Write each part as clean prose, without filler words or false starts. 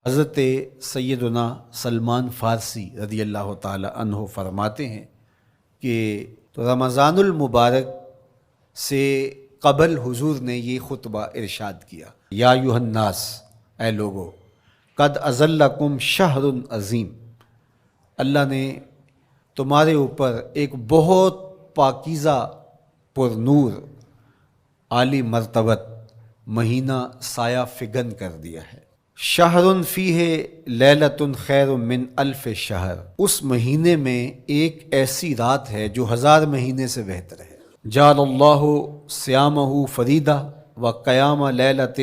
حضرت سیدنا سلمان فارسی رضی اللہ تعالی عنہ فرماتے ہیں کہ رمضان المبارک سے قبل حضور نے یہ خطبہ ارشاد کیا، یا ایھا الناس، اے لوگو، قد اظلکم شہر عظیم، اللہ نے تمہارے اوپر ایک بہت پاکیزہ پر نور عالی مرتبت مہینہ سایہ فگن کر دیا ہے۔ شہر فیہ لیلۃ خیر من الف شہر، اس مہینے میں ایک ایسی رات ہے جو 1000 مہینے سے بہتر ہے۔ جعل اللہ صیامہ فریدہ و قیام لیلۃ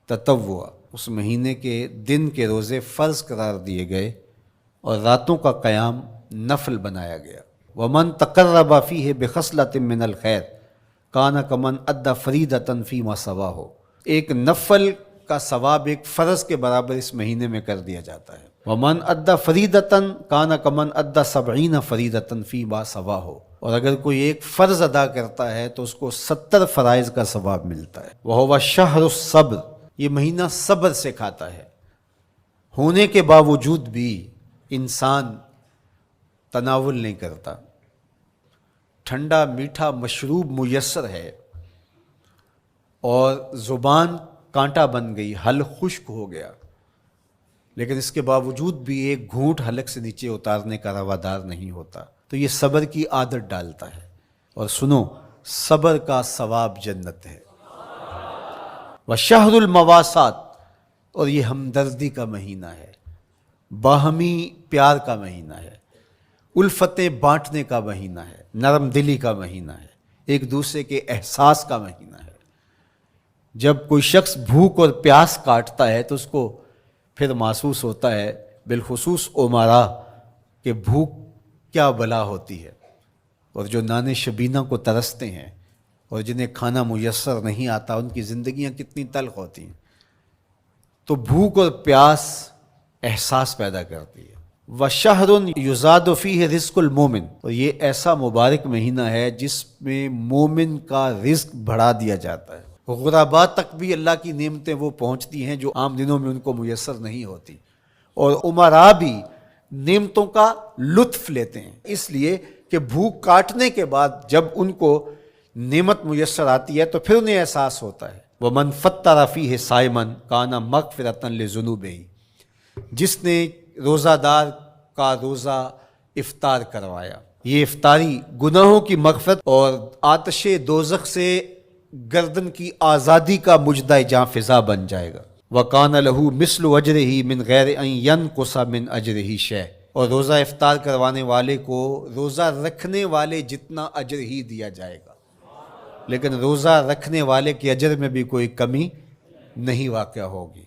تطوع، اس مہینے کے دن کے روزے فرض قرار دیے گئے اور راتوں کا قیام نفل بنایا گیا۔ ومن تقرب فیہ بخصلۃ من الخیر کان کمن ادی فریدۃ فیما سواہ، ایک نفل کا ثواب ایک فرض کے برابر اس مہینے میں کر دیا جاتا ہے۔ ومن ادی فریدۃ کان کمن ادی 70 فریدۃ فیما سواہ، اور اگر کوئی ایک فرض ادا کرتا ہے تو اس کو 70 فرائض کا ثواب ملتا ہے۔ وہو شہر الصبر، یہ مہینہ صبر سکھاتا ہے، ہونے کے باوجود بھی انسان تناول نہیں کرتا۔ ٹھنڈا میٹھا مشروب میسر ہے اور زبان کانٹا بن گئی، حلق خشک ہو گیا، لیکن اس کے باوجود بھی ایک گھونٹ حلق سے نیچے اتارنے کا روادار نہیں ہوتا، تو یہ صبر کی عادت ڈالتا ہے۔ اور سنو، صبر کا ثواب جنت ہے۔ وشہر المواسات، اور یہ ہمدردی کا مہینہ ہے، باہمی پیار کا مہینہ ہے، الفتیں بانٹنے کا مہینہ ہے، نرم دلی کا مہینہ ہے، ایک دوسرے کے احساس کا مہینہ ہے۔ جب کوئی شخص بھوک اور پیاس کاٹتا ہے تو اس کو پھر محسوس ہوتا ہے، بالخصوص امراء، کہ بھوک کیا بلا ہوتی ہے، اور جو نان شبینہ کو ترستے ہیں اور جنہیں کھانا میسر نہیں آتا ان کی زندگیاں کتنی تلخ ہوتی ہیں۔ تو بھوک اور پیاس احساس پیدا کرتی ہے۔ وَشَهْرٌ يُزَادُ فِيهِ رِزْقُ الْمُؤْمِنِ، اور یہ ایسا مبارک مہینہ ہے جس میں مومن کا رزق بڑھا دیا جاتا ہے۔ غرباء تک بھی اللہ کی نعمتیں وہ پہنچتی ہیں جو عام دنوں میں ان کو میسر نہیں ہوتی، اور امراء بھی نعمتوں کا لطف لیتے ہیں، اس لیے کہ بھوک کاٹنے کے بعد جب ان کو نعمت میسر آتی ہے تو پھر انہیں احساس ہوتا ہے۔ وَمَنْ فَطَّرَ فِيهِ صَائِمًا كَانَ مَغْفِرَةً لِذُنُوبِهِ، جس نے روزہ دار کا روزہ افطار کروایا، یہ افطاری گناہوں کی مغفرت اور آتش دوزخ سے گردن کی آزادی کا مجدہ جاں فضا بن جائے گا۔ وَقَانَ لَهُ مِثْلُ أَجْرِهِ مِنْ غَيْرِ أَنْ يَنْقُصَ مِنْ أَجْرِهِ شَيْءٌ، اور روزہ افطار کروانے والے کو روزہ رکھنے والے جتنا اجر ہی دیا جائے گا، لیکن روزہ رکھنے والے کے اجر میں بھی کوئی کمی نہیں واقع ہوگی۔